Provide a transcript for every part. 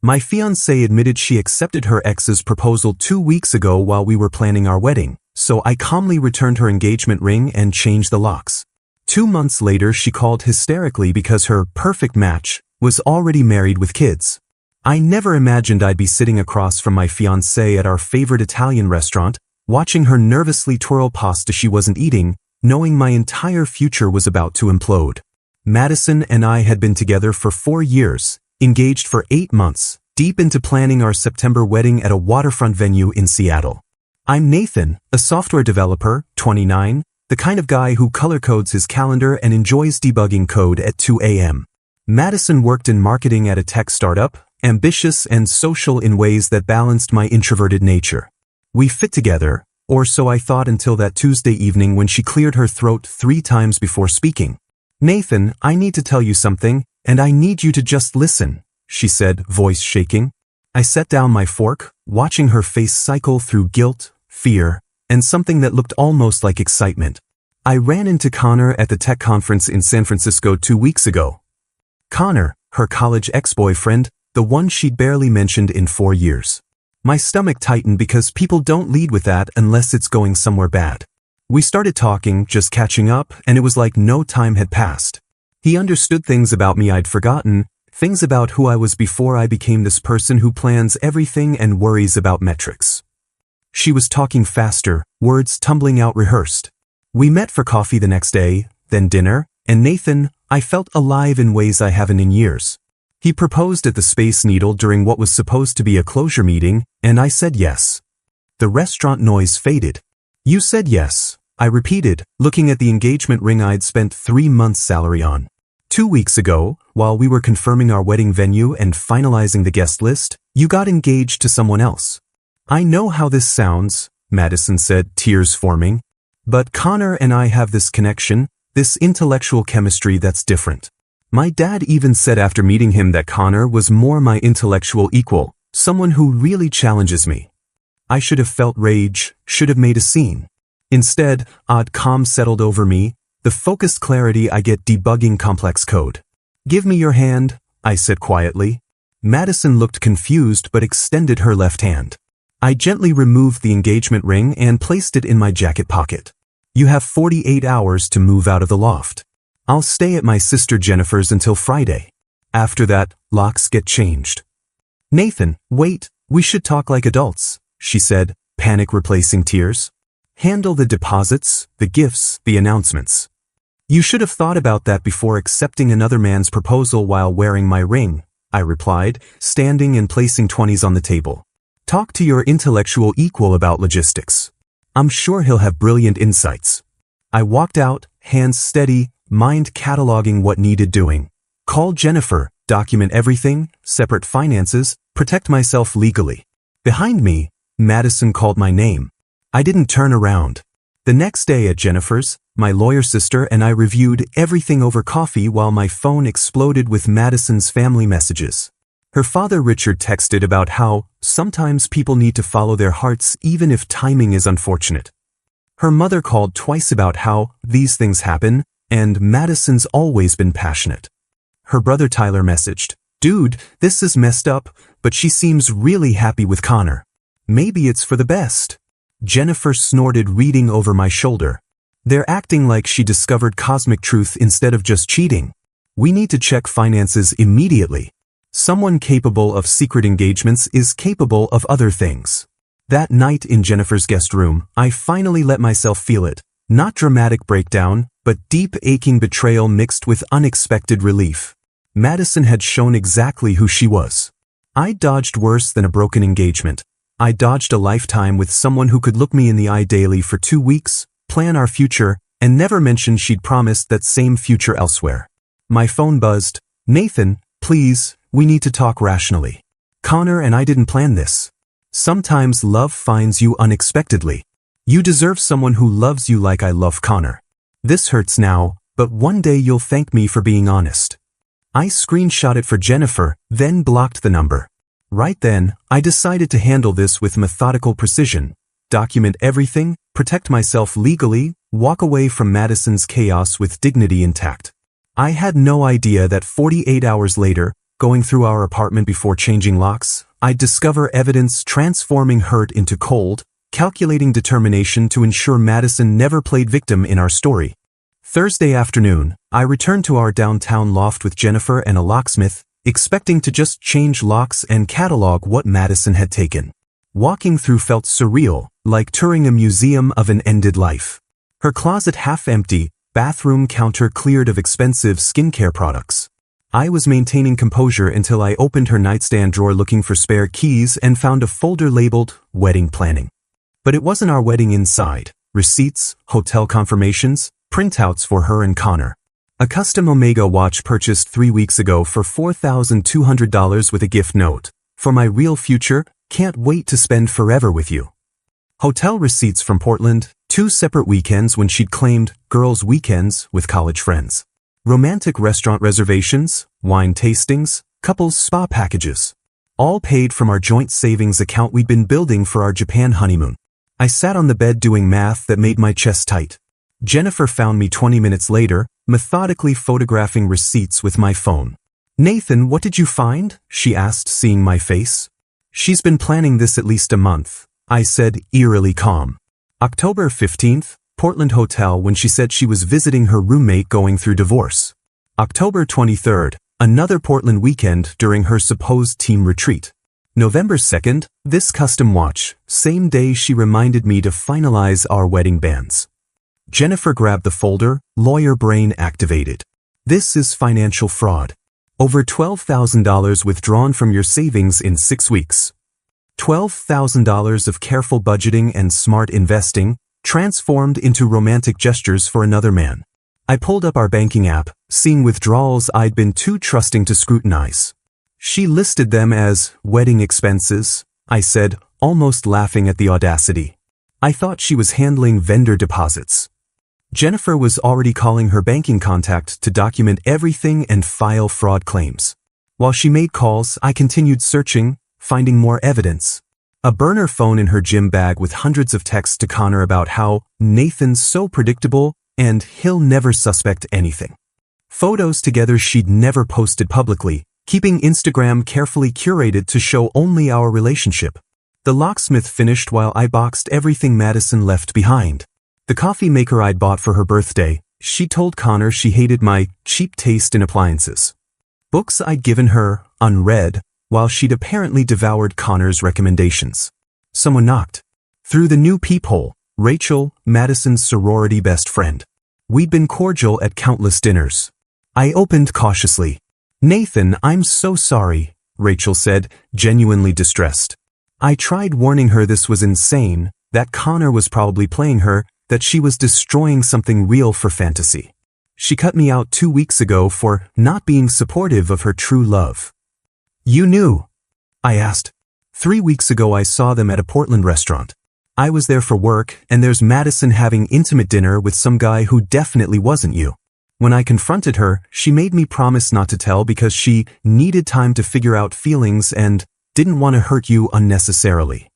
My fiancée admitted she accepted her ex's proposal 2 weeks ago while we were planning our wedding, so I calmly returned her engagement ring and changed the locks. 2 months later, she called hysterically because her perfect match was already married with kids. I never imagined I'd be sitting across from my fiancée at our favorite Italian restaurant, watching her nervously twirl pasta she wasn't eating, knowing my entire future was about to implode. Madison and I had been together for 4 years, engaged for 8 months, deep into planning our September wedding at a waterfront venue in Seattle. I'm Nathan, a software developer, 29, the kind of guy who color codes his calendar and enjoys debugging code at 2 a.m. Madison worked in marketing at a tech startup, ambitious and social in ways that balanced my introverted nature. We fit together, or so I thought until that Tuesday evening when she cleared her throat 3 times before speaking. "Nathan, I need to tell you something, and I need you to just listen," she said, voice shaking. I set down my fork, watching her face cycle through guilt, fear, and something that looked almost like excitement. I ran into Connor at the tech conference in San Francisco 2 weeks ago. Connor, her college ex-boyfriend, the one she'd barely mentioned in 4 years. My stomach tightened because people don't lead with that unless it's going somewhere bad. We started talking, just catching up, and it was like no time had passed. He understood things about me I'd forgotten, things about who I was before I became this person who plans everything and worries about metrics. She was talking faster, words tumbling out rehearsed. We met for coffee the next day, then dinner, and Nathan, I felt alive in ways I haven't in years. He proposed at the Space Needle during what was supposed to be a closure meeting, and I said yes. The restaurant noise faded. "You said yes," I repeated, looking at the engagement ring I'd spent 3 months' salary on. 2 weeks ago, while we were confirming our wedding venue and finalizing the guest list, you got engaged to someone else. "I know how this sounds," Madison said, tears forming. "But Connor and I have this connection, this intellectual chemistry that's different." My dad even said after meeting him that Connor was more my intellectual equal, someone who really challenges me. I should have felt rage, should have made a scene. Instead, odd calm settled over me, the focused clarity I get debugging complex code. "Give me your hand," I said quietly. Madison looked confused but extended her left hand. I gently removed the engagement ring and placed it in my jacket pocket. "You have 48 hours to move out of the loft. I'll stay at my sister Jennifer's until Friday. After that, locks get changed." "Nathan, wait, we should talk like adults," she said, panic replacing tears. "Handle the deposits, the gifts, the announcements. You should have thought about that before accepting another man's proposal while wearing my ring," I replied, standing and placing 20s on the table. "Talk to your intellectual equal about logistics. I'm sure he'll have brilliant insights." I walked out, hands steady, mind cataloging what needed doing. Call Jennifer, document everything, separate finances, protect myself legally. Behind me, Madison called my name. I didn't turn around. The next day at Jennifer's, my lawyer sister and I reviewed everything over coffee while my phone exploded with Madison's family messages. Her father Richard texted about how sometimes people need to follow their hearts even if timing is unfortunate. Her mother called twice about how these things happen, and Madison's always been passionate. Her brother Tyler messaged, "Dude, this is messed up, but she seems really happy with Connor. Maybe it's for the best." Jennifer snorted, reading over my shoulder. "They're acting like she discovered cosmic truth instead of just cheating. We need to check finances immediately. Someone capable of secret engagements is capable of other things." That night in Jennifer's guest room, I finally let myself feel it. Not dramatic breakdown, but deep aching betrayal mixed with unexpected relief. Madison had shown exactly who she was. I dodged worse than a broken engagement. I dodged a lifetime with someone who could look me in the eye daily for 2 weeks, plan our future, and never mention she'd promised that same future elsewhere. My phone buzzed. "Nathan, please, we need to talk rationally. Connor and I didn't plan this. Sometimes love finds you unexpectedly. You deserve someone who loves you like I love Connor. This hurts now, but one day you'll thank me for being honest." I screenshot it for Jennifer, then blocked the number. Right then, I decided to handle this with methodical precision. Document everything, protect myself legally, walk away from Madison's chaos with dignity intact. I had no idea that 48 hours later, going through our apartment before changing locks, I'd discover evidence transforming hurt into cold, calculating determination to ensure Madison never played victim in our story. Thursday afternoon, I returned to our downtown loft with Jennifer and a locksmith, expecting to just change locks and catalog what Madison had taken. Walking through felt surreal, like touring a museum of an ended life. Her closet half empty, bathroom counter cleared of expensive skincare products. I was maintaining composure until I opened her nightstand drawer looking for spare keys and found a folder labeled Wedding Planning. But it wasn't our wedding inside. Receipts, hotel confirmations, printouts for her and Connor. A custom Omega watch purchased 3 weeks ago for $4,200 with a gift note. For my real future, can't wait to spend forever with you. Hotel receipts from Portland, 2 separate weekends when she'd claimed girls' weekends with college friends. Romantic restaurant reservations, wine tastings, couples spa packages. All paid from our joint savings account we'd been building for our Japan honeymoon. I sat on the bed doing math that made my chest tight. Jennifer found me 20 minutes later, methodically photographing receipts with my phone. "Nathan, what did you find?" she asked, seeing my face. "She's been planning this at least a month," I said, eerily calm. October 15th, Portland hotel when she said she was visiting her roommate going through divorce. October 23rd, another Portland weekend during her supposed team retreat. November 2nd, this custom watch, same day she reminded me to finalize our wedding bands. Jennifer grabbed the folder, lawyer brain activated. "This is financial fraud. Over $12,000 withdrawn from your savings in 6 weeks. $12,000 of careful budgeting and smart investing, transformed into romantic gestures for another man." I pulled up our banking app, seeing withdrawals I'd been too trusting to scrutinize. "She listed them as wedding expenses," I said, almost laughing at the audacity. I thought she was handling vendor deposits. Jennifer was already calling her banking contact to document everything and file fraud claims. While she made calls, I continued searching, finding more evidence. A burner phone in her gym bag with hundreds of texts to Connor about how Nathan's so predictable and he'll never suspect anything. Photos together she'd never posted publicly, keeping Instagram carefully curated to show only our relationship. The locksmith finished while I boxed everything Madison left behind. The coffee maker I'd bought for her birthday, she told Connor she hated my cheap taste in appliances. Books I'd given her, unread, while she'd apparently devoured Connor's recommendations. Someone knocked. Through the new peephole, Rachel, Madison's sorority best friend. We'd been cordial at countless dinners. I opened cautiously. "Nathan, I'm so sorry," Rachel said, genuinely distressed. I tried warning her this was insane, that Connor was probably playing her, that she was destroying something real for fantasy. She cut me out 2 weeks ago for not being supportive of her true love. "You knew?" I asked. 3 weeks ago I saw them at a Portland restaurant. I was there for work, and there's Madison having intimate dinner with some guy who definitely wasn't you. When I confronted her, she made me promise not to tell because she needed time to figure out feelings and didn't want to hurt you unnecessarily.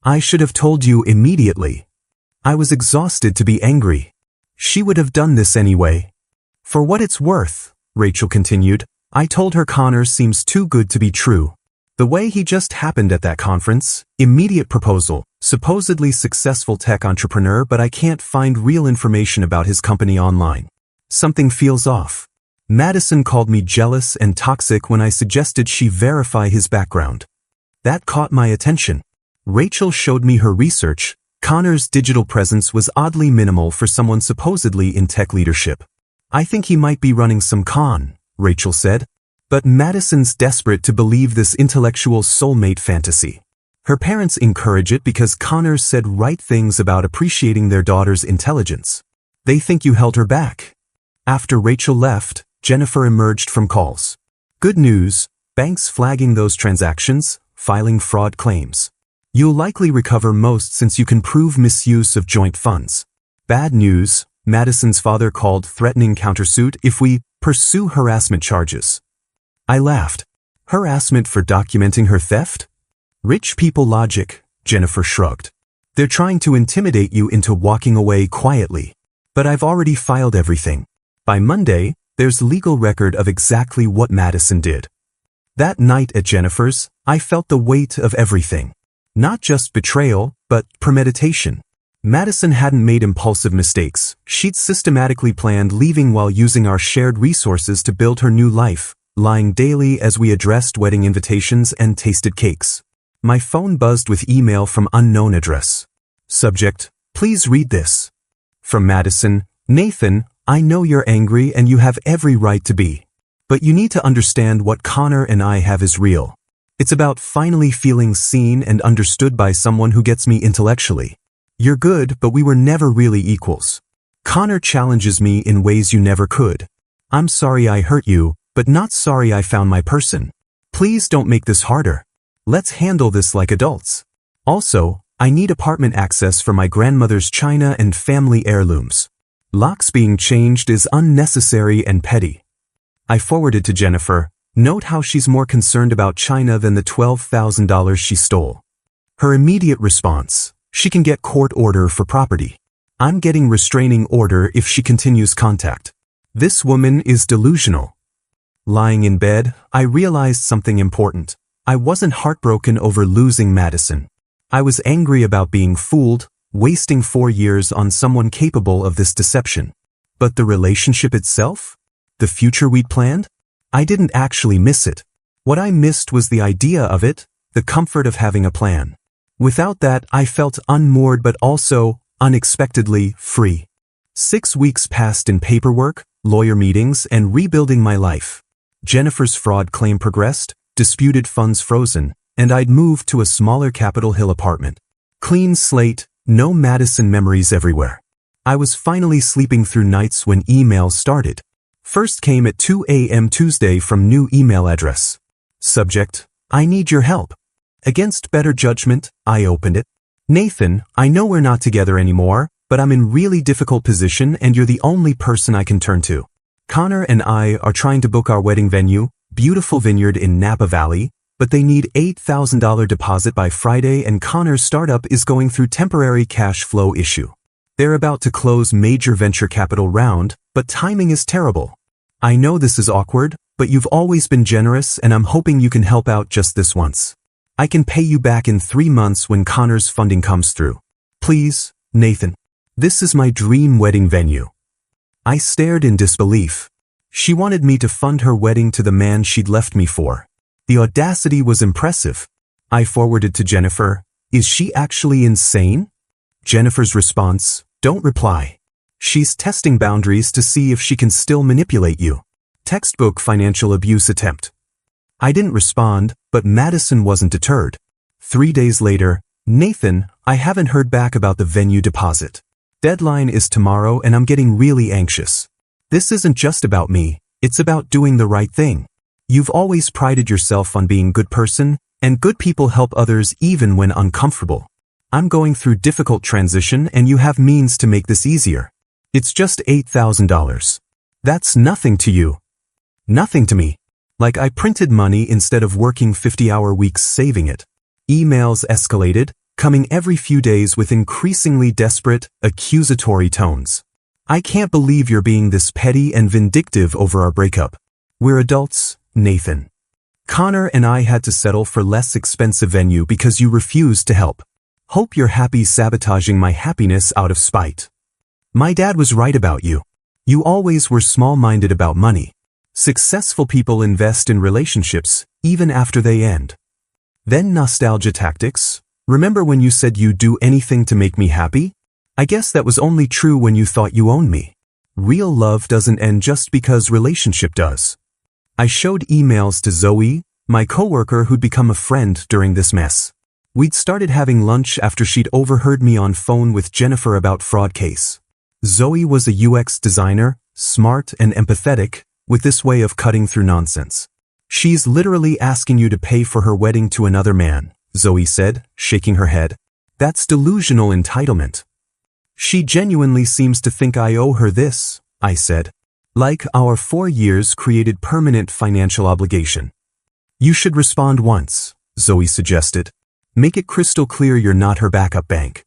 I should have told you immediately. I was exhausted to be angry. She would have done this anyway. "For what it's worth," Rachel continued, "I told her Connor seems too good to be true. The way he just happened at that conference, immediate proposal, supposedly successful tech entrepreneur, but I can't find real information about his company online. Something feels off." Madison called me jealous and toxic when I suggested she verify his background. That caught my attention. Rachel showed me her research. Connor's digital presence was oddly minimal for someone supposedly in tech leadership. "I think he might be running some con," Rachel said. But Madison's desperate to believe this intellectual soulmate fantasy. Her parents encourage it because Connor said right things about appreciating their daughter's intelligence. They think you held her back. After Rachel left, Jennifer emerged from calls. Good news, banks flagging those transactions, filing fraud claims. You'll likely recover most since you can prove misuse of joint funds. Bad news, Madison's father called threatening countersuit if we pursue harassment charges. I laughed. Harassment for documenting her theft? Rich people logic, Jennifer shrugged. They're trying to intimidate you into walking away quietly. But I've already filed everything. By Monday, there's legal record of exactly what Madison did. That night at Jennifer's, I felt the weight of everything. Not just betrayal, but premeditation. Madison hadn't made impulsive mistakes. She'd systematically planned leaving while using our shared resources to build her new life, lying daily as we addressed wedding invitations and tasted cakes. My phone buzzed with email from unknown address. Subject: please read this. From Madison: Nathan, I know you're angry and you have every right to be. But you need to understand what Connor and I have is real. It's about finally feeling seen and understood by someone who gets me intellectually. You're good, but we were never really equals. Connor challenges me in ways you never could. I'm sorry I hurt you, but not sorry I found my person. Please don't make this harder. Let's handle this like adults. Also, I need apartment access for my grandmother's china and family heirlooms. Locks being changed is unnecessary and petty. I forwarded to Jennifer. Note how she's more concerned about china than the $12,000 she stole. Her immediate response: she can get court order for property. I'm getting restraining order if she continues contact. This woman is delusional. Lying in bed, I realized something important. I wasn't heartbroken over losing Madison. I was angry about being fooled, wasting 4 years on someone capable of this deception. But the relationship itself? The future we'd planned? I didn't actually miss it. What I missed was the idea of it, the comfort of having a plan. Without that, I felt unmoored but also, unexpectedly, free. 6 weeks passed in paperwork, lawyer meetings, and rebuilding my life. Jennifer's fraud claim progressed, disputed funds frozen, and I'd moved to a smaller Capitol Hill apartment. Clean slate, no Madison memories everywhere. I was finally sleeping through nights when emails started. First came at 2 a.m. Tuesday from new email address. Subject: I need your help. Against better judgment, I opened it. Nathan, I know we're not together anymore, but I'm in really difficult position and you're the only person I can turn to. Connor and I are trying to book our wedding venue, beautiful vineyard in Napa Valley, but they need $8,000 deposit by Friday and Connor's startup is going through temporary cash flow issue. They're about to close major venture capital round, but timing is terrible. I know this is awkward, but you've always been generous and I'm hoping you can help out just this once. I can pay you back in 3 months when Connor's funding comes through. Please, Nathan. This is my dream wedding venue. I stared in disbelief. She wanted me to fund her wedding to the man she'd left me for. The audacity was impressive. I forwarded to Jennifer. Is she actually insane? Jennifer's response: don't reply. She's testing boundaries to see if she can still manipulate you. Textbook financial abuse attempt. I didn't respond, but Madison wasn't deterred. 3 days later: Nathan, I haven't heard back about the venue deposit. Deadline is tomorrow and I'm getting really anxious. This isn't just about me, it's about doing the right thing. You've always prided yourself on being a good person, and good people help others even when uncomfortable. I'm going through difficult transition and you have means to make this easier. It's just $8,000. That's nothing to you. Nothing to me. Like I printed money instead of working 50-hour weeks saving it. Emails escalated, coming every few days with increasingly desperate, accusatory tones. I can't believe you're being this petty and vindictive over our breakup. We're adults, Nathan. Connor and I had to settle for less expensive venue because you refused to help. Hope you're happy sabotaging my happiness out of spite. My dad was right about you. You always were small-minded about money. Successful people invest in relationships, even after they end. Then nostalgia tactics. Remember when you said you'd do anything to make me happy? I guess that was only true when you thought you owned me. Real love doesn't end just because relationship does. I showed emails to Zoe, my coworker who'd become a friend during this mess. We'd started having lunch after she'd overheard me on phone with Jennifer about fraud case. Zoe was a UX designer, smart and empathetic, with this way of cutting through nonsense. She's literally asking you to pay for her wedding to another man, Zoe said, shaking her head. That's delusional entitlement. She genuinely seems to think I owe her this, I said. Like our 4 years created permanent financial obligation. You should respond once, Zoe suggested. Make it crystal clear you're not her backup bank.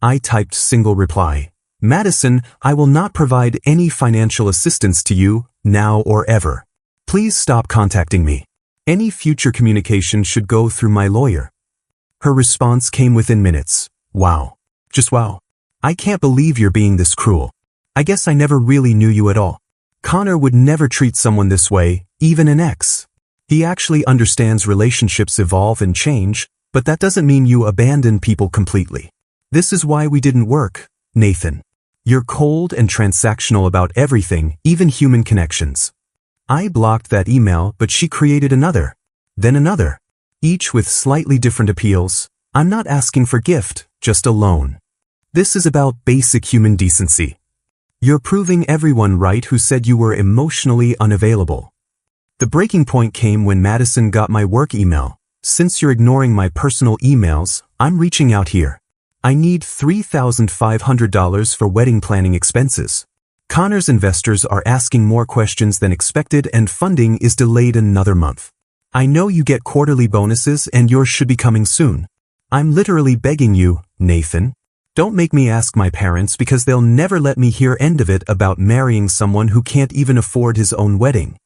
I typed single reply. Madison, I will not provide any financial assistance to you, now or ever. Please stop contacting me. Any future communication should go through my lawyer. Her response came within minutes. Wow. Just wow. I can't believe you're being this cruel. I guess I never really knew you at all. Connor would never treat someone this way, even an ex. He actually understands relationships evolve and change, but that doesn't mean you abandon people completely. This is why we didn't work, Nathan. You're cold and transactional about everything, even human connections. I blocked that email, but she created another. Then another. Each with slightly different appeals. I'm not asking for gift, just a loan. This is about basic human decency. You're proving everyone right who said you were emotionally unavailable. The breaking point came when Madison got my work email. Since you're ignoring my personal emails, I'm reaching out here. I need $3,500 for wedding planning expenses. Connor's investors are asking more questions than expected and funding is delayed another month. I know you get quarterly bonuses and yours should be coming soon. I'm literally begging you, Nathan. Don't make me ask my parents because they'll never let me hear end of it about marrying someone who can't even afford his own wedding.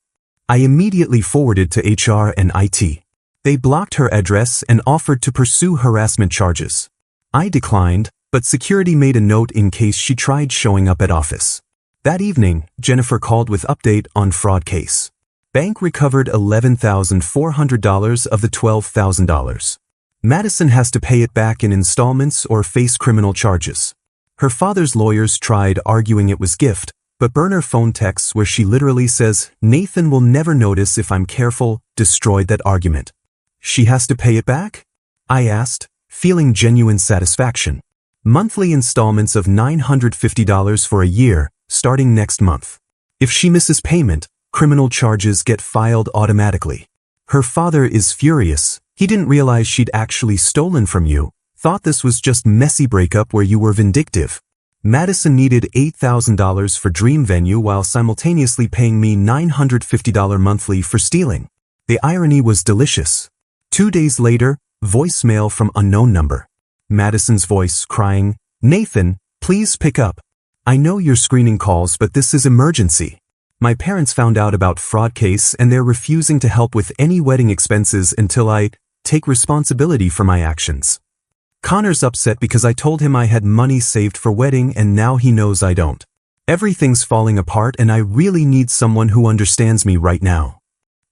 I immediately forwarded to HR and IT. They blocked her address and offered to pursue harassment charges. I declined, but security made a note in case she tried showing up at office. That evening, Jennifer called with update on fraud case. Bank recovered $11,400 of the $12,000. Madison has to pay it back in installments or face criminal charges. Her father's lawyers tried arguing it was gift, but burn her phone texts where she literally says, Nathan will never notice if I'm careful, destroyed that argument. She has to pay it back? I asked, feeling genuine satisfaction. Monthly installments of $950 for a year, starting next month. If she misses payment, criminal charges get filed automatically. Her father is furious. He didn't realize she'd actually stolen from you, thought this was just messy breakup where you were vindictive. Madison needed $8,000 for dream venue while simultaneously paying me $950 monthly for stealing. The irony was delicious. 2 days later, voicemail from unknown number. Madison's voice crying, Nathan, please pick up. I know you're screening calls, but this is emergency. My parents found out about fraud case and they're refusing to help with any wedding expenses until I take responsibility for my actions. Connor's upset because I told him I had money saved for wedding and now he knows I don't. Everything's falling apart and I really need someone who understands me right now.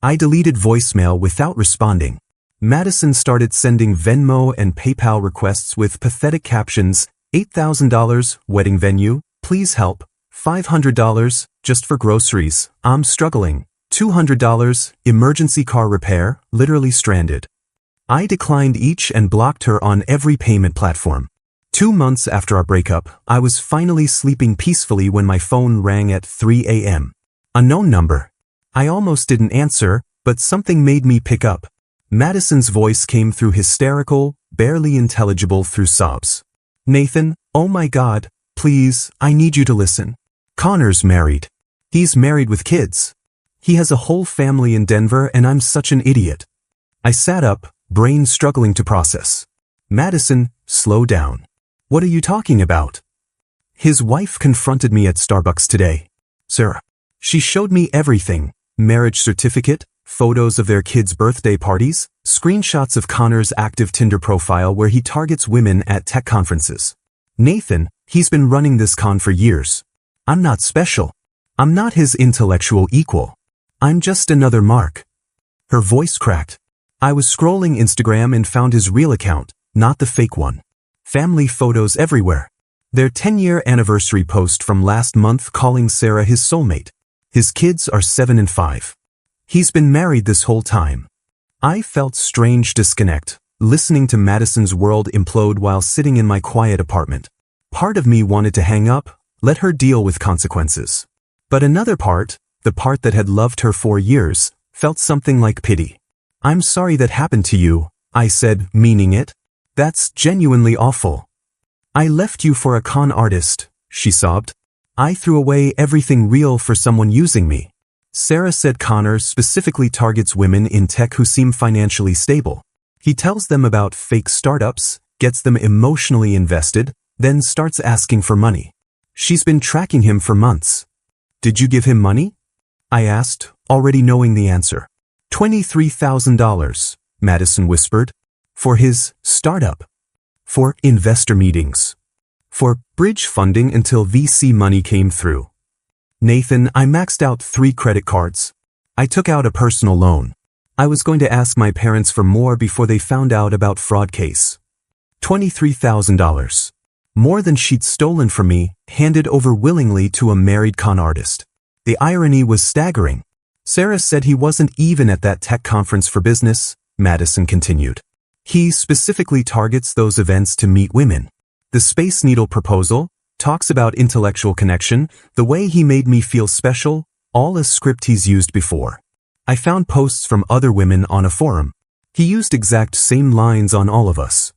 I deleted voicemail without responding. Madison started sending Venmo and PayPal requests with pathetic captions, $8,000, wedding venue, please help, $500, just for groceries, I'm struggling, $200, emergency car repair, literally stranded. I declined each and blocked her on every payment platform. 2 months after our breakup, I was finally sleeping peacefully when my phone rang at 3 a.m. Unknown number. I almost didn't answer, but something made me pick up. Madison's voice came through hysterical, barely intelligible through sobs. Nathan, oh my God, please, I need you to listen. Connor's married. He's married with kids. He has a whole family in Denver and I'm such an idiot. I sat up, brain struggling to process. Madison, slow down. What are you talking about? His wife confronted me at Starbucks today. Sarah. She showed me everything. Marriage certificate, photos of their kids' birthday parties, screenshots of Connor's active Tinder profile where he targets women at tech conferences. Nathan, he's been running this con for years. I'm not special. I'm not his intellectual equal. I'm just another Mark. Her voice cracked. I was scrolling Instagram and found his real account, not the fake one. Family photos everywhere. Their 10-year anniversary post from last month calling Sarah his soulmate. His kids are 7 and 5. He's been married this whole time. I felt strange disconnect, listening to Madison's world implode while sitting in my quiet apartment. Part of me wanted to hang up, let her deal with consequences. But another part, the part that had loved her for years, felt something like pity. I'm sorry that happened to you, I said, meaning it. That's genuinely awful. I left you for a con artist, she sobbed. I threw away everything real for someone using me. Sarah said Connor specifically targets women in tech who seem financially stable. He tells them about fake startups, gets them emotionally invested, then starts asking for money. She's been tracking him for months. Did you give him money? I asked, already knowing the answer. $23,000, Madison whispered. For his startup. For investor meetings. For bridge funding until VC money came through. Nathan, I maxed out 3 credit cards. I took out a personal loan. I was going to ask my parents for more before they found out about fraud case. $23,000. More than she'd stolen from me, handed over willingly to a married con artist. The irony was staggering. Sarah said he wasn't even at that tech conference for business, Madison continued. He specifically targets those events to meet women. The Space Needle proposal talks about intellectual connection, the way he made me feel special, all a script he's used before. I found posts from other women on a forum. He used exact same lines on all of us.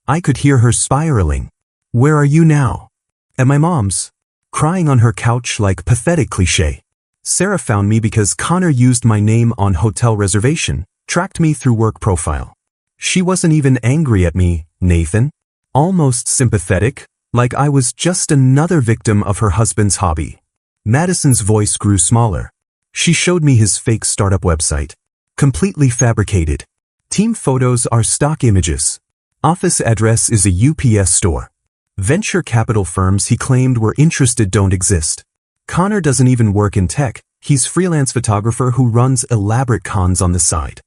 I could hear her spiraling. Where are you now? At my mom's. Crying on her couch like pathetic cliché. Sarah found me because Connor used my name on hotel reservation, tracked me through work profile. She wasn't even angry at me, Nathan. Almost sympathetic, like I was just another victim of her husband's hobby. Madison's voice grew smaller. She showed me his fake startup website. Completely fabricated. Team photos are stock images. Office address is a UPS store. Venture capital firms he claimed were interested don't exist. Connor doesn't even work in tech. He's freelance photographer who runs elaborate cons on the side.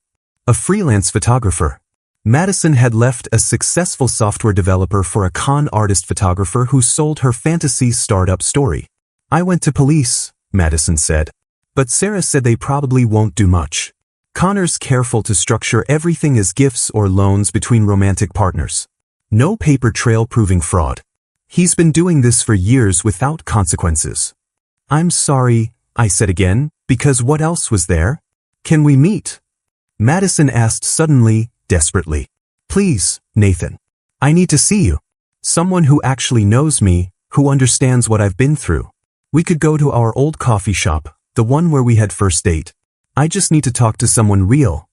A freelance photographer. Madison had left a successful software developer for a con artist photographer who sold her fantasy startup story. I went to police, Madison said. But Sarah said they probably won't do much. Connor's careful to structure everything as gifts or loans between romantic partners. No paper trail proving fraud. He's been doing this for years without consequences. I'm sorry, I said again, because what else was there? Can we meet? Madison asked suddenly, desperately. Please, Nathan. I need to see you. Someone who actually knows me, who understands what I've been through. We could go to our old coffee shop, the one where we had first date. I just need to talk to someone real.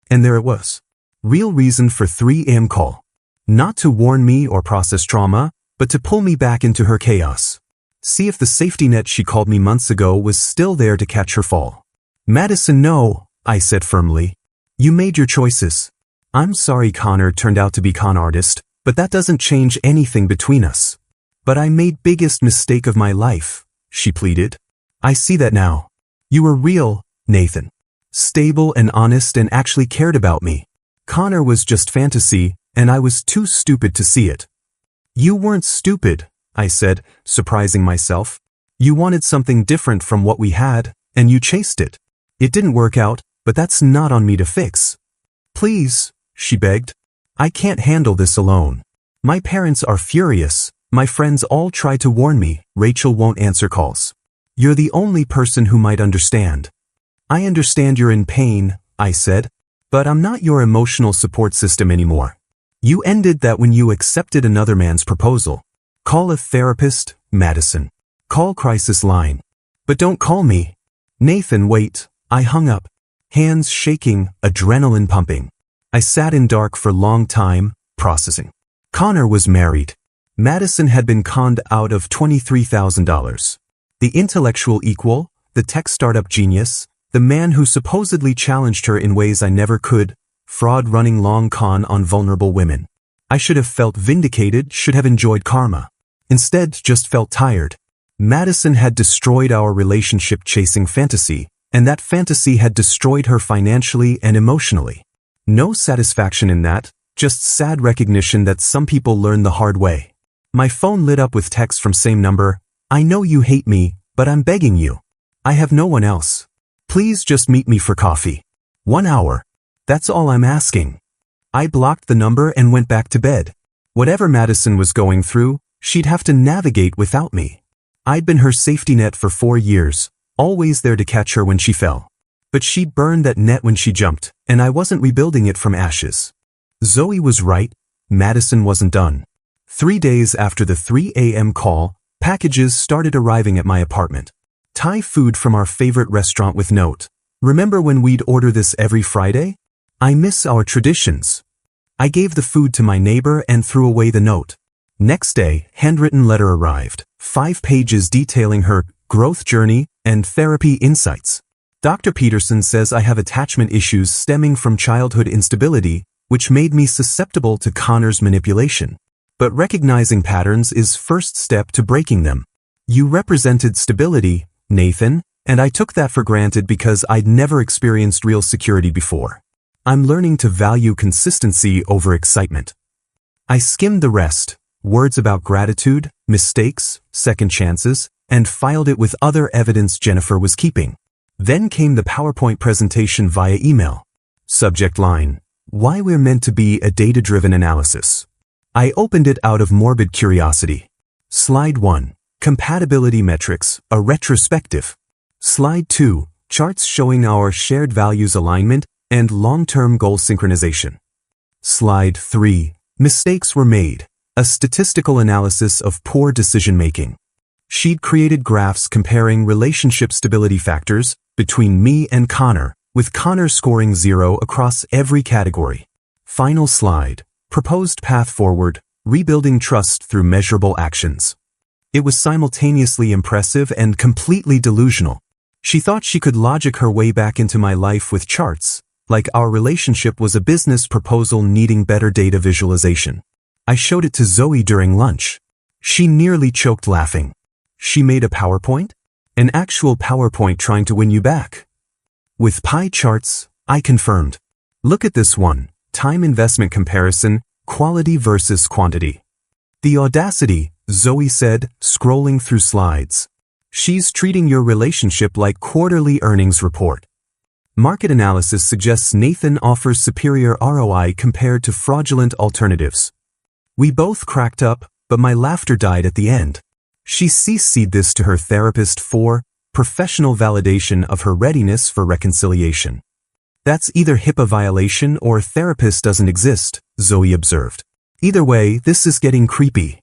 And there it was. Real reason for 3 a.m. call. Not to warn me or process trauma, but to pull me back into her chaos. See if the safety net she called me months ago was still there to catch her fall. Madison, no, I said firmly. You made your choices. I'm sorry Connor turned out to be con artist, but that doesn't change anything between us. But I made biggest mistake of my life, she pleaded. I see that now. You were real, Nathan. Stable and honest and actually cared about me. Connor was just fantasy, and I was too stupid to see it. You weren't stupid, I said, surprising myself. You wanted something different from what we had, and you chased it. It didn't work out, but that's not on me to fix. Please, she begged. I can't handle this alone. My parents are furious. My friends all try to warn me. Rachel won't answer calls. You're the only person who might understand. I understand you're in pain, I said, but I'm not your emotional support system anymore. You ended that when you accepted another man's proposal. Call a therapist, Madison. Call crisis line. But don't call me. Nathan, wait. I hung up. Hands shaking, adrenaline pumping. I sat in dark for a long time, processing. Connor was married. Madison had been conned out of $23,000. The intellectual equal, the tech startup genius, the man who supposedly challenged her in ways I never could, fraud running long con on vulnerable women. I should have felt vindicated, should have enjoyed karma. Instead, just felt tired. Madison had destroyed our relationship chasing fantasy, and that fantasy had destroyed her financially and emotionally. No satisfaction in that, just sad recognition that some people learn the hard way. My phone lit up with texts from same number. I know you hate me, but I'm begging you. I have no one else. Please just meet me for coffee. 1 hour. That's all I'm asking. I blocked the number and went back to bed. Whatever Madison was going through, she'd have to navigate without me. I'd been her safety net for 4 years, always there to catch her when she fell. But she burned that net when she jumped, and I wasn't rebuilding it from ashes. Zoe was right, Madison wasn't done. 3 days after the 3 a.m. call, packages started arriving at my apartment. Thai food from our favorite restaurant with note. Remember when we'd order this every Friday? I miss our traditions. I gave the food to my neighbor and threw away the note. Next day, handwritten letter arrived, 5 pages detailing her growth journey and therapy insights. Dr. Peterson says I have attachment issues stemming from childhood instability, which made me susceptible to Connor's manipulation. But recognizing patterns is first step to breaking them. You represented stability, Nathan, and I took that for granted because I'd never experienced real security before. I'm learning to value consistency over excitement. I skimmed the rest, words about gratitude, mistakes, second chances, and filed it with other evidence Jennifer was keeping. Then came the PowerPoint presentation via email. Subject line: Why we're meant to be a data-driven analysis. I opened it out of morbid curiosity. Slide 1. Compatibility metrics, a retrospective. Slide 2. Charts showing our shared values alignment and long-term goal synchronization. Slide 3. Mistakes were made, a statistical analysis of poor decision-making. She'd created graphs comparing relationship stability factors between me and Connor, with Connor scoring 0 across every category. Final slide. Proposed path forward, rebuilding trust through measurable actions. It was simultaneously impressive and completely delusional. She thought she could logic her way back into my life with charts, like our relationship was a business proposal needing better data visualization. I showed it to Zoe during lunch. She nearly choked laughing. She made a PowerPoint? An actual PowerPoint trying to win you back. With pie charts, I confirmed. Look at this one, time investment comparison, quality versus quantity. The audacity, Zoe said, scrolling through slides. She's treating your relationship like quarterly earnings report. Market analysis suggests Nathan offers superior ROI compared to fraudulent alternatives. We both cracked up, but my laughter died at the end. She CC'd this to her therapist for professional validation of her readiness for reconciliation. That's either HIPAA violation or therapist doesn't exist, Zoe observed. Either way, this is getting creepy.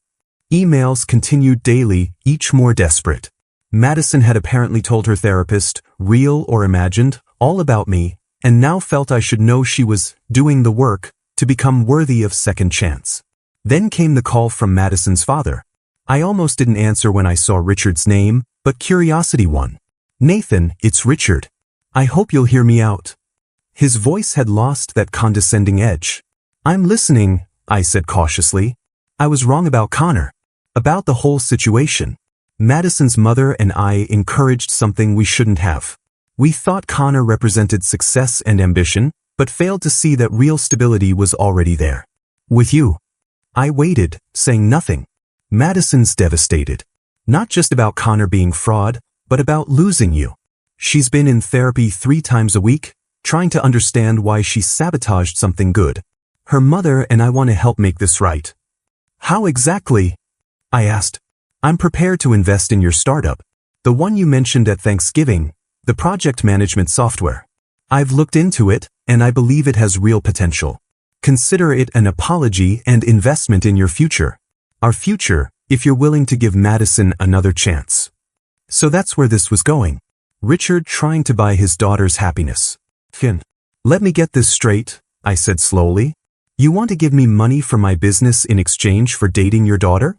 Emails continued daily, each more desperate. Madison had apparently told her therapist, real or imagined, all about me, and now felt I should know she was doing the work to become worthy of second chance. Then came the call from Madison's father. I almost didn't answer when I saw Richard's name, but curiosity won. Nathan, it's Richard. I hope you'll hear me out. His voice had lost that condescending edge. I'm listening, I said cautiously. I was wrong about Connor. About the whole situation. Madison's mother and I encouraged something we shouldn't have. We thought Connor represented success and ambition, but failed to see that real stability was already there. With you. I waited, saying nothing. Madison's devastated. Not just about Connor being fraud, but about losing you. She's been in therapy 3 times a week, trying to understand why she sabotaged something good. Her mother and I want to help make this right. How exactly? I asked. I'm prepared to invest in your startup. The one you mentioned at Thanksgiving, the project management software. I've looked into it, and I believe it has real potential. Consider it an apology and investment in your future. Our future, if you're willing to give Madison another chance. So that's where this was going. Richard trying to buy his daughter's happiness. Let me get this straight, I said slowly. You want to give me money for my business in exchange for dating your daughter?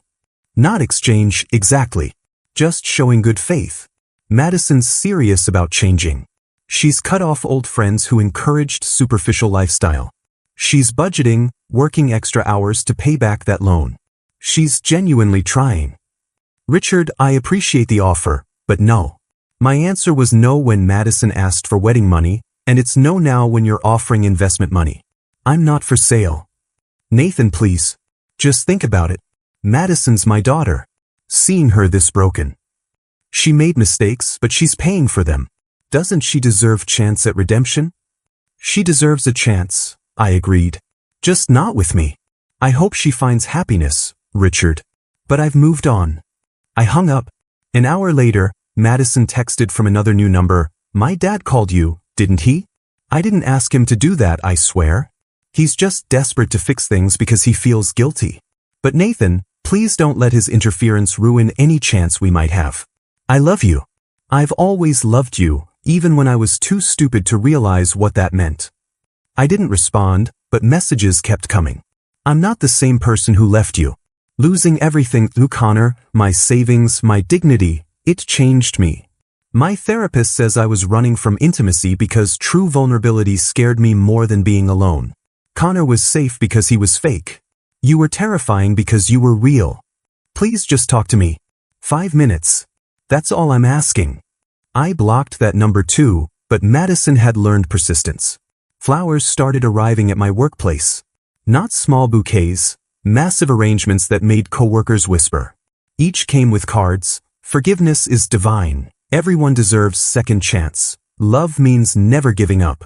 Not exchange, exactly. Just showing good faith. Madison's serious about changing. She's cut off old friends who encouraged superficial lifestyle. She's budgeting, working extra hours to pay back that loan. She's genuinely trying. Richard, I appreciate the offer, but no. My answer was no when Madison asked for wedding money, and it's no now when you're offering investment money. I'm not for sale. Nathan, please. Just think about it. Madison's my daughter. Seeing her this broken. She made mistakes, but she's paying for them. Doesn't she deserve chance at redemption? She deserves a chance, I agreed. Just not with me. I hope she finds happiness, Richard. But I've moved on. I hung up. An hour later, Madison texted from another new number. My dad called you, didn't he? I didn't ask him to do that, I swear. He's just desperate to fix things because he feels guilty. But Nathan, please don't let his interference ruin any chance we might have. I love you. I've always loved you, even when I was too stupid to realize what that meant. I didn't respond, but messages kept coming. I'm not the same person who left you. Losing everything through Connor, my savings, my dignity, it changed me. My therapist says I was running from intimacy because true vulnerability scared me more than being alone. Connor was safe because he was fake. You were terrifying because you were real. Please just talk to me. 5 minutes. That's all I'm asking. I blocked that number too, but Madison had learned persistence. Flowers started arriving at my workplace. Not small bouquets, massive arrangements that made coworkers whisper. Each came with cards. Forgiveness is divine. Everyone deserves second chance. Love means never giving up.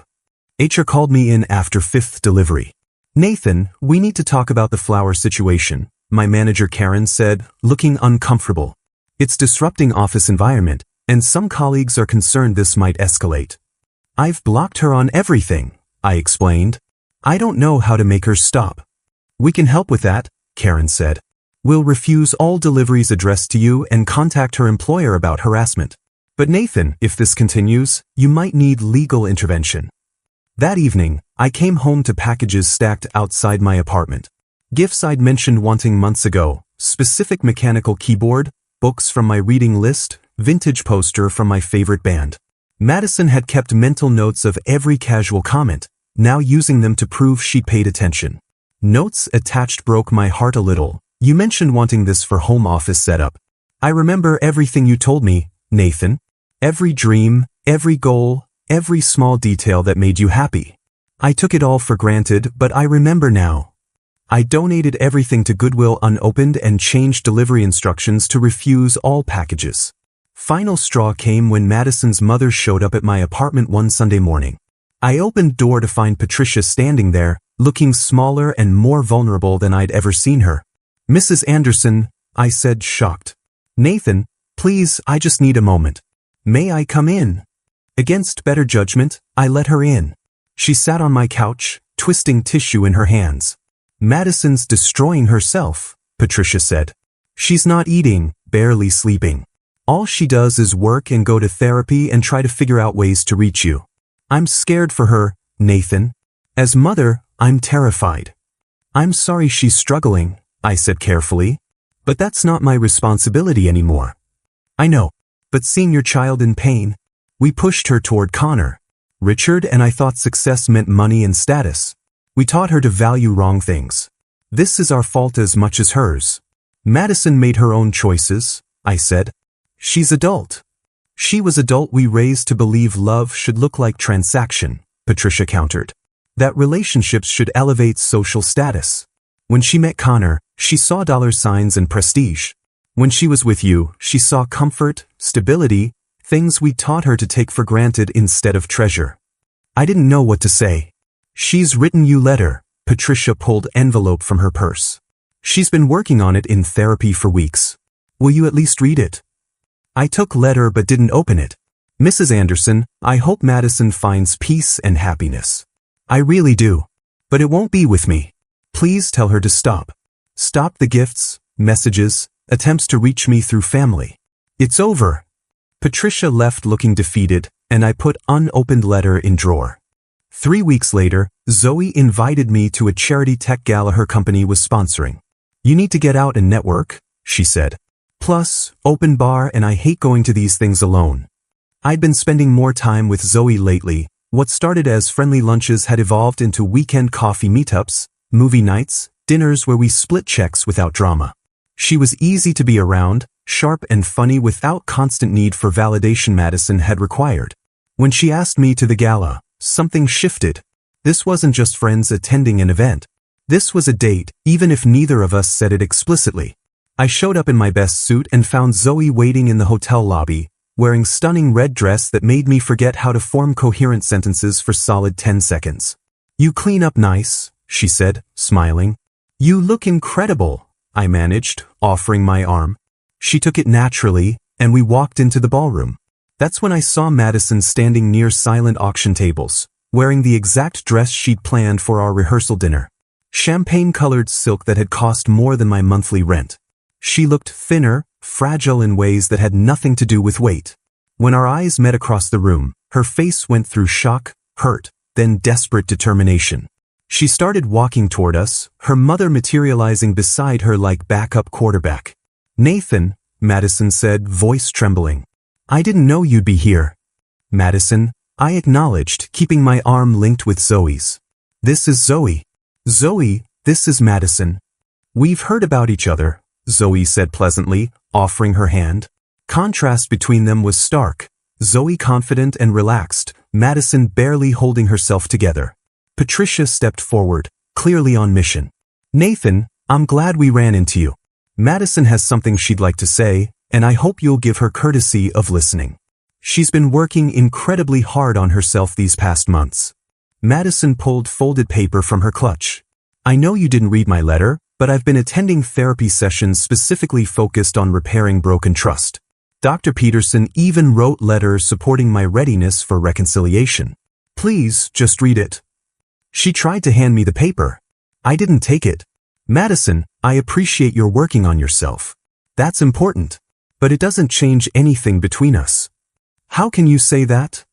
HR called me in after 5th delivery. Nathan, we need to talk about the flower situation, my manager Karen said, looking uncomfortable. It's disrupting office environment, and some colleagues are concerned this might escalate. I've blocked her on everything, I explained. I don't know how to make her stop. We can help with that, Karen said. We'll refuse all deliveries addressed to you and contact her employer about harassment. But Nathan, if this continues, you might need legal intervention. That evening, I came home to packages stacked outside my apartment. Gifts I'd mentioned wanting months ago, specific mechanical keyboard, books from my reading list, vintage poster from my favorite band. Madison had kept mental notes of every casual comment, now using them to prove she paid attention. Notes attached broke my heart a little. You mentioned wanting this for home office setup. I remember everything you told me, Nathan. Every dream, every goal, every small detail that made you happy. I took it all for granted, but I remember now. I donated everything to Goodwill unopened and changed delivery instructions to refuse all packages. Final straw came when Madison's mother showed up at my apartment one Sunday morning. I opened door to find Patricia standing there, looking smaller and more vulnerable than I'd ever seen her. Mrs. Anderson, I said, shocked. Nathan, please, I just need a moment. May I come in? Against better judgment, I let her in. She sat on my couch, twisting tissue in her hands. Madison's destroying herself, Patricia said. She's not eating, barely sleeping. All she does is work and go to therapy and try to figure out ways to reach you. I'm scared for her, Nathan. As mother, I'm terrified. I'm sorry she's struggling, I said carefully. But that's not my responsibility anymore. I know. But seeing your child in pain, we pushed her toward Connor. Richard and I thought success meant money and status. We taught her to value wrong things. This is our fault as much as hers. Madison made her own choices, I said. She's adult. She was adult we raised to believe love should look like transaction, Patricia countered. That relationships should elevate social status. When she met Connor, she saw dollar signs and prestige. When she was with you, she saw comfort, stability, things we taught her to take for granted instead of treasure. I didn't know what to say. She's written you letter. Patricia pulled envelope from her purse. She's been working on it in therapy for weeks. Will you at least read it? I took letter but didn't open it. Mrs. Anderson, I hope Madison finds peace and happiness. I really do. But it won't be with me. Please tell her to stop. Stop the gifts, messages, attempts to reach me through family. It's over. Patricia left looking defeated, and I put unopened letter in drawer. 3 weeks later, Zoe invited me to a charity tech gala her company was sponsoring. You need to get out and network, she said. Plus, open bar and I hate going to these things alone. I'd been spending more time with Zoe lately. What started as friendly lunches had evolved into weekend coffee meetups, movie nights, dinners where we split checks without drama. She was easy to be around, sharp and funny without constant need for validation Madison had required. When she asked me to the gala, something shifted. This wasn't just friends attending an event. This was a date, even if neither of us said it explicitly. I showed up in my best suit and found Zoe waiting in the hotel lobby, wearing stunning red dress that made me forget how to form coherent sentences for solid 10 seconds. You clean up nice, she said, smiling. You look incredible, I managed, offering my arm. She took it naturally, and we walked into the ballroom. That's when I saw Madison standing near silent auction tables, wearing the exact dress she'd planned for our rehearsal dinner. Champagne-colored silk that had cost more than my monthly rent. She looked thinner, fragile in ways that had nothing to do with weight. When our eyes met across the room, her face went through shock, hurt, then desperate determination. She started walking toward us, her mother materializing beside her like backup quarterback. Nathan, Madison said, voice trembling. I didn't know you'd be here. Madison, I acknowledged, keeping my arm linked with Zoe's. This is Zoe. Zoe, this is Madison. We've heard about each other, Zoe said pleasantly, offering her hand. Contrast between them was stark. Zoe confident and relaxed, Madison barely holding herself together. Patricia stepped forward, clearly on mission. Nathan, I'm glad we ran into you. Madison has something she'd like to say, and I hope you'll give her courtesy of listening. She's been working incredibly hard on herself these past months. Madison pulled folded paper from her clutch. I know you didn't read my letter, but I've been attending therapy sessions specifically focused on repairing broken trust. Dr. Peterson even wrote letters supporting my readiness for reconciliation. Please, just read it. She tried to hand me the paper. I didn't take it. Madison, I appreciate your working on yourself. That's important. But it doesn't change anything between us. How can you say that?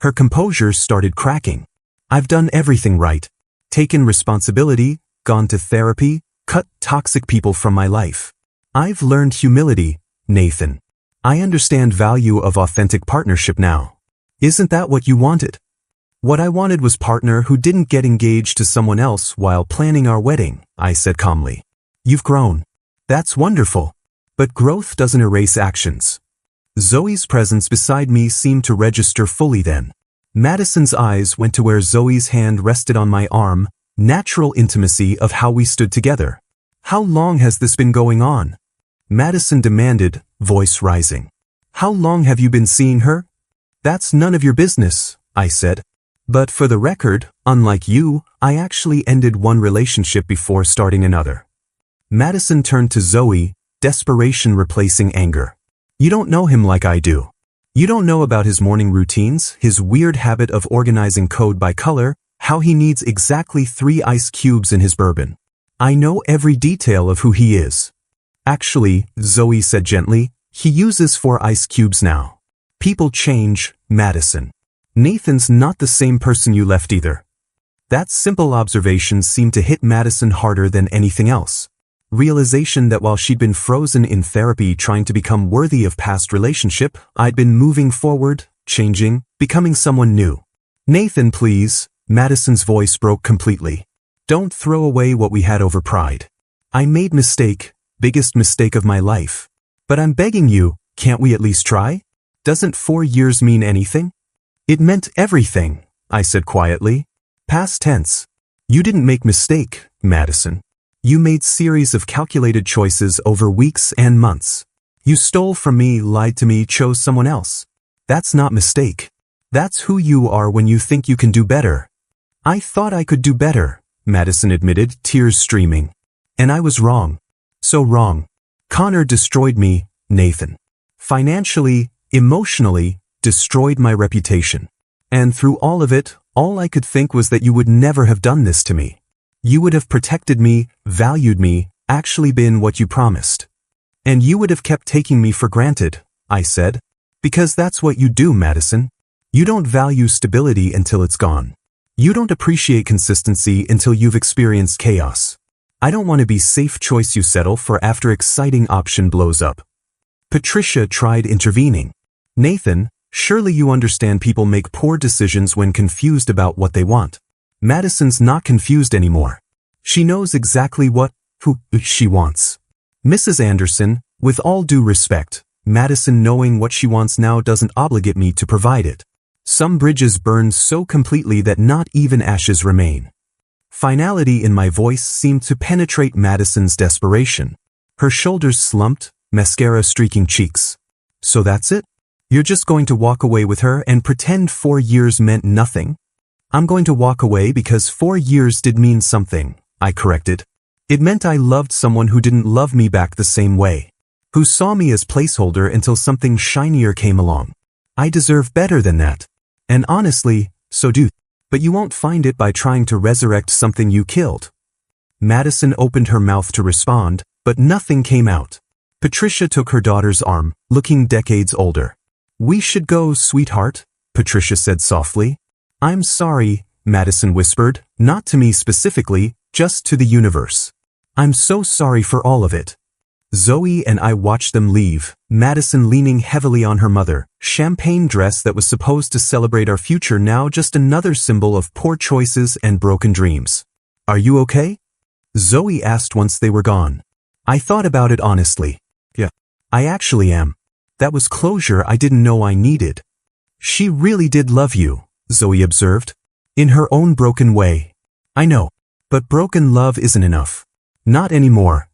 Her composure started cracking. I've done everything right. Taken responsibility, gone to therapy, cut toxic people from my life. I've learned humility, Nathan. I understand value of authentic partnership now. Isn't that what you wanted? What I wanted was partner who didn't get engaged to someone else while planning our wedding, I said calmly. You've grown. That's wonderful. But growth doesn't erase actions. Zoe's presence beside me seemed to register fully then. Madison's eyes went to where Zoe's hand rested on my arm, natural intimacy of how we stood together. How long has this been going on? Madison demanded, voice rising. How long have you been seeing her? That's none of your business, I said. But for the record, unlike you, I actually ended one relationship before starting another. Madison turned to Zoe, desperation replacing anger. You don't know him like I do. You don't know about his morning routines, his weird habit of organizing code by color, how he needs exactly 3 ice cubes in his bourbon. I know every detail of who he is. Actually, Zoe said gently, he uses 4 ice cubes now. People change, Madison. Nathan's not the same person you left either. That simple observation seemed to hit Madison harder than anything else. Realization that while she'd been frozen in therapy trying to become worthy of past relationship, I'd been moving forward, changing, becoming someone new. Nathan, please, Madison's voice broke completely. Don't throw away what we had over pride. I made mistake, biggest mistake of my life. But I'm begging you, can't we at least try? Doesn't 4 years mean anything? It meant everything, I said quietly. Past tense. You didn't make mistake, Madison. You made series of calculated choices over weeks and months. You stole from me, lied to me, chose someone else. That's not mistake. That's who you are when you think you can do better. I thought I could do better, Madison admitted, tears streaming. And I was wrong. So wrong. Connor destroyed me, Nathan. Financially, emotionally, destroyed my reputation. And through all of it, all I could think was that you would never have done this to me. You would have protected me, valued me, actually been what you promised. And you would have kept taking me for granted, I said. Because that's what you do, Madison. You don't value stability until it's gone. You don't appreciate consistency until you've experienced chaos. I don't want to be safe choice you settle for after exciting option blows up. Patricia tried intervening. Nathan, surely you understand people make poor decisions when confused about what they want. Madison's not confused anymore. She knows exactly who she wants. Mrs. Anderson, with all due respect, Madison knowing what she wants now doesn't obligate me to provide it. Some bridges burn so completely that not even ashes remain. Finality in my voice seemed to penetrate Madison's desperation. Her shoulders slumped, mascara streaking cheeks. So that's it? You're just going to walk away with her and pretend 4 years meant nothing? I'm going to walk away because 4 years did mean something, I corrected. It meant I loved someone who didn't love me back the same way. Who saw me as placeholder until something shinier came along. I deserve better than that. And honestly, so do. But you won't find it by trying to resurrect something you killed. Madison opened her mouth to respond, but nothing came out. Patricia took her daughter's arm, looking decades older. We should go, sweetheart, Patricia said softly. I'm sorry, Madison whispered, not to me specifically, just to the universe. I'm so sorry for all of it. Zoe and I watched them leave, Madison leaning heavily on her mother, champagne dress that was supposed to celebrate our future now just another symbol of poor choices and broken dreams. "Are you okay?" Zoe asked once they were gone. I thought about it honestly. Yeah, I actually am. That was closure I didn't know I needed. "She really did love you," Zoe observed. "In her own broken way." "I know. But broken love isn't enough. Not anymore."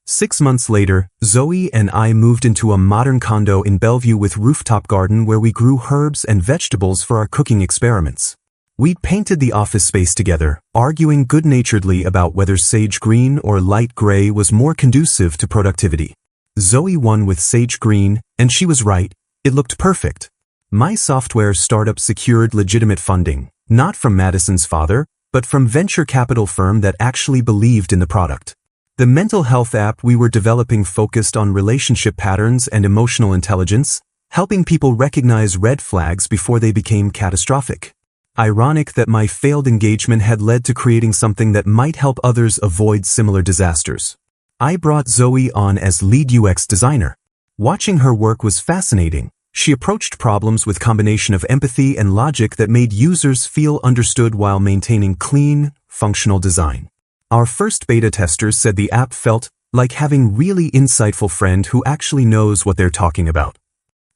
6 months later, Zoe and I moved into a modern condo in Bellevue with rooftop garden where we grew herbs and vegetables for our cooking experiments. We'd painted the office space together, arguing good-naturedly about whether sage green or light gray was more conducive to productivity. Zoe won with sage green, and she was right. It looked perfect. My software startup secured legitimate funding, not from Madison's father, but from venture capital firm that actually believed in the product. The mental health app we were developing focused on relationship patterns and emotional intelligence, helping people recognize red flags before they became catastrophic. Ironic that my failed engagement had led to creating something that might help others avoid similar disasters. I brought Zoe on as lead UX designer. Watching her work was fascinating. She approached problems with combination of empathy and logic that made users feel understood while maintaining clean, functional design. Our first beta testers said the app felt like having really insightful friend who actually knows what they're talking about.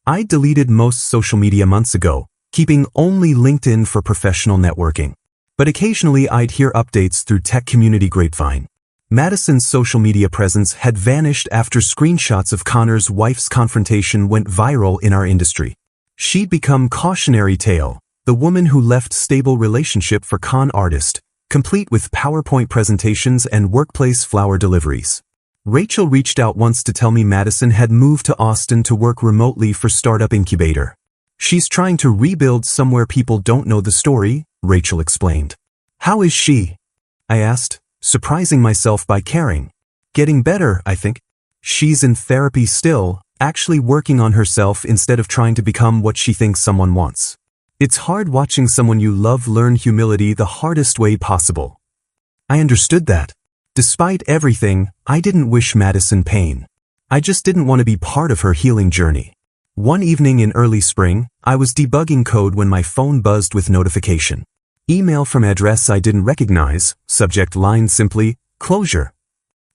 I deleted most social media months ago, keeping only LinkedIn for professional networking. But occasionally I'd hear updates through tech community grapevine. Madison's social media presence had vanished after screenshots of Connor's wife's confrontation went viral in our industry. She'd become cautionary tale, the woman who left stable relationship for con artist, complete with PowerPoint presentations and workplace flower deliveries. Rachel reached out once to tell me Madison had moved to Austin to work remotely for startup incubator. "She's trying to rebuild somewhere people don't know the story," Rachel explained. "How is she?" I asked, surprising myself by caring. "Getting better, I think. She's in therapy still, actually working on herself instead of trying to become what she thinks someone wants. It's hard watching someone you love learn humility the hardest way possible." I understood that. Despite everything, I didn't wish Madison pain. I just didn't want to be part of her healing journey. One evening in early spring, I was debugging code when my phone buzzed with notification. Email from address I didn't recognize, subject line simply, "Closure."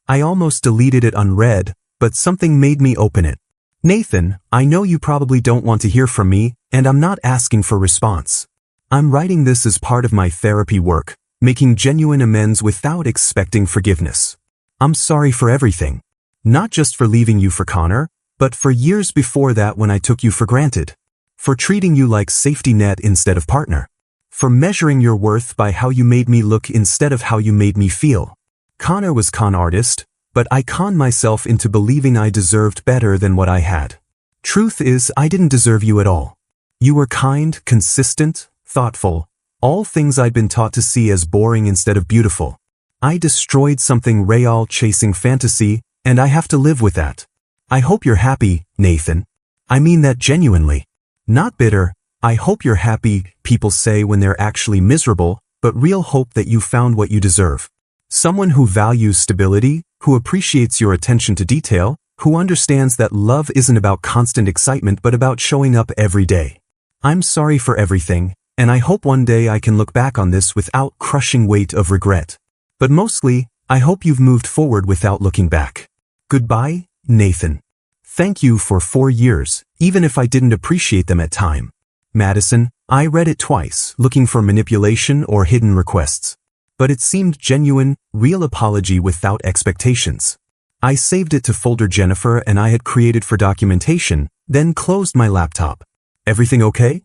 I almost deleted it unread, but something made me open it. "Nathan, I know you probably don't want to hear from me, and I'm not asking for response. I'm writing this as part of my therapy work, making genuine amends without expecting forgiveness. I'm sorry for everything. Not just for leaving you for Connor, but for years before that when I took you for granted. For treating you like safety net instead of partner. For measuring your worth by how you made me look instead of how you made me feel. Connor was con artist, but I conned myself into believing I deserved better than what I had. Truth is, I didn't deserve you at all. You were kind, consistent, thoughtful, all things I'd been taught to see as boring instead of beautiful. I destroyed something real chasing fantasy, and I have to live with that. I hope you're happy, Nathan. I mean that genuinely. Not bitter. I hope you're happy, people say when they're actually miserable, but real hope that you found what you deserve. Someone who values stability, who appreciates your attention to detail, who understands that love isn't about constant excitement but about showing up every day. I'm sorry for everything, and I hope one day I can look back on this without crushing weight of regret. But mostly, I hope you've moved forward without looking back. Goodbye, Nathan. Thank you for 4 years, even if I didn't appreciate them at time. Madison, I read it twice, looking for manipulation or hidden requests. But it seemed genuine, real apology without expectations. I saved it to folder Jennifer and I had created for documentation, then closed my laptop. Everything okay?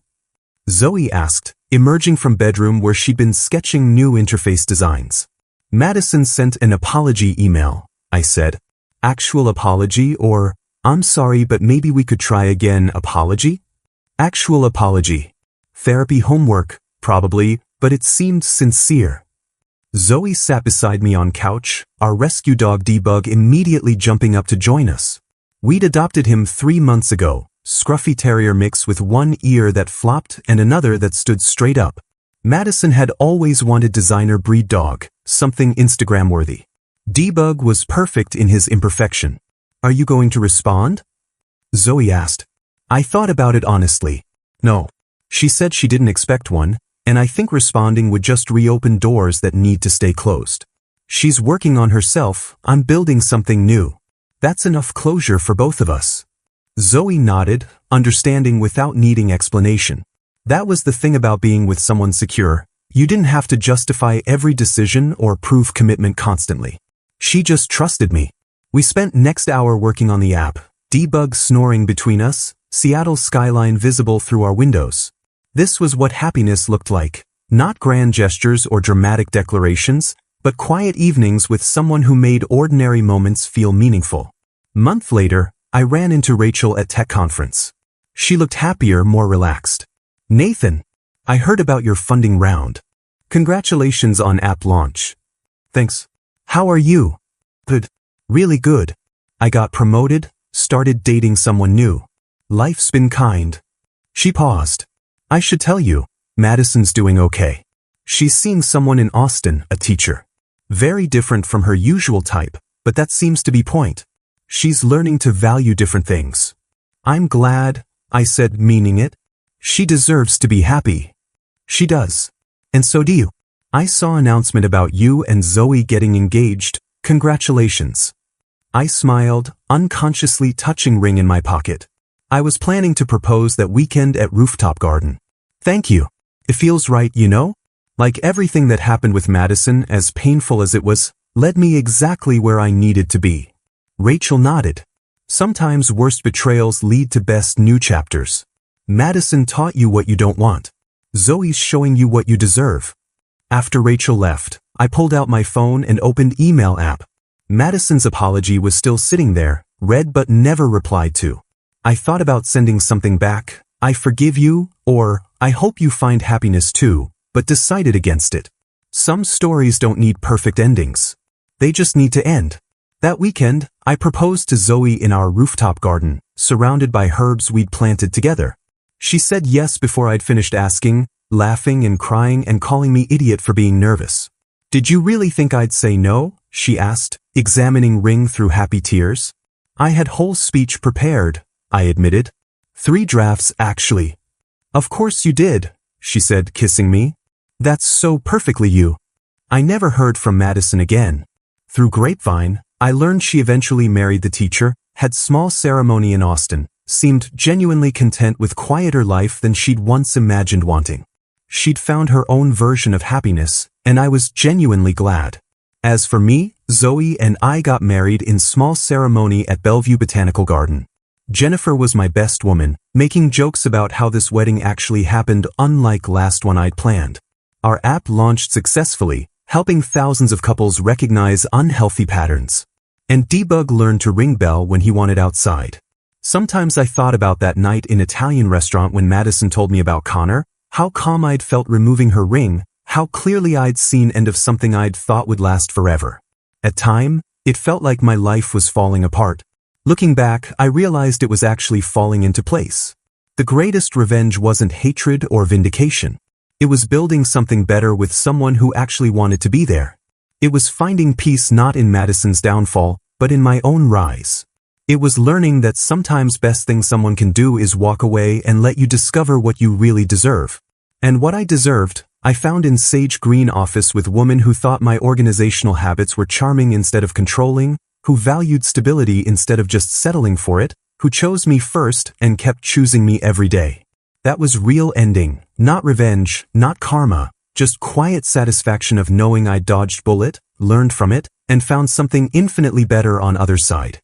Zoe asked, emerging from bedroom where she'd been sketching new interface designs. Madison sent an apology email, I said. Actual apology or, "I'm sorry but maybe we could try again" apology? Actual apology. Therapy homework, probably, but it seemed sincere. Zoe sat beside me on couch, our rescue dog Debug immediately jumping up to join us. We'd adopted him 3 months ago, scruffy terrier mix with one ear that flopped and another that stood straight up. Madison had always wanted designer breed dog, something Instagram-worthy. Debug was perfect in his imperfection. Are you going to respond? Zoe asked. I thought about it honestly. No. She said she didn't expect one, and I think responding would just reopen doors that need to stay closed. She's working on herself, I'm building something new. That's enough closure for both of us. Zoe nodded, understanding without needing explanation. That was the thing about being with someone secure. You didn't have to justify every decision or prove commitment constantly. She just trusted me. We spent next hour working on the app, debug snoring between us, Seattle's skyline visible through our windows. This was what happiness looked like. Not grand gestures or dramatic declarations, but quiet evenings with someone who made ordinary moments feel meaningful. Month later, I ran into Rachel at tech conference. She looked happier, more relaxed. Nathan, I heard about your funding round. Congratulations on app launch. Thanks. How are you? Good. Really good. I got promoted, started dating someone new. Life's been kind. She paused. I should tell you, Madison's doing okay. She's seeing someone in Austin, a teacher. Very different from her usual type, but that seems to be point. She's learning to value different things. I'm glad, I said, meaning it. She deserves to be happy. She does. And so do you. I saw an announcement about you and Zoe getting engaged. Congratulations. I smiled, unconsciously touching ring in my pocket. I was planning to propose that weekend at rooftop garden. Thank you. It feels right, you know? Like everything that happened with Madison, as painful as it was, led me exactly where I needed to be. Rachel nodded. Sometimes worst betrayals lead to best new chapters. Madison taught you what you don't want. Zoe's showing you what you deserve. After Rachel left, I pulled out my phone and opened email app. Madison's apology was still sitting there, read but never replied to. I thought about sending something back, I forgive you, or I hope you find happiness too, but decided against it. Some stories don't need perfect endings. They just need to end. That weekend, I proposed to Zoe in our rooftop garden, surrounded by herbs we'd planted together. She said yes before I'd finished asking, laughing and crying and calling me idiot for being nervous. Did you really think I'd say no? She asked, examining ring through happy tears. I had whole speech prepared, I admitted. 3 drafts actually. Of course you did, she said, kissing me. That's so perfectly you. I never heard from Madison again. Through grapevine, I learned she eventually married the teacher, had small ceremony in Austin, seemed genuinely content with quieter life than she'd once imagined wanting. She'd found her own version of happiness, and I was genuinely glad. As for me, Zoe and I got married in small ceremony at Bellevue Botanical Garden. Jennifer was my best woman, making jokes about how this wedding actually happened unlike last one I'd planned. Our app launched successfully, helping thousands of couples recognize unhealthy patterns. And Debug learned to ring bell when he wanted outside. Sometimes I thought about that night in Italian restaurant when Madison told me about Connor, how calm I'd felt removing her ring, how clearly I'd seen end of something I'd thought would last forever. At time, it felt like my life was falling apart. Looking back, I realized it was actually falling into place. The greatest revenge wasn't hatred or vindication. It was building something better with someone who actually wanted to be there. It was finding peace not in Madison's downfall, but in my own rise. It was learning that sometimes best thing someone can do is walk away and let you discover what you really deserve. And what I deserved, I found in Sage Green office with women who thought my organizational habits were charming instead of controlling, who valued stability instead of just settling for it, who chose me first and kept choosing me every day. That was real ending, not revenge, not karma, just quiet satisfaction of knowing I dodged bullet, learned from it, and found something infinitely better on other side.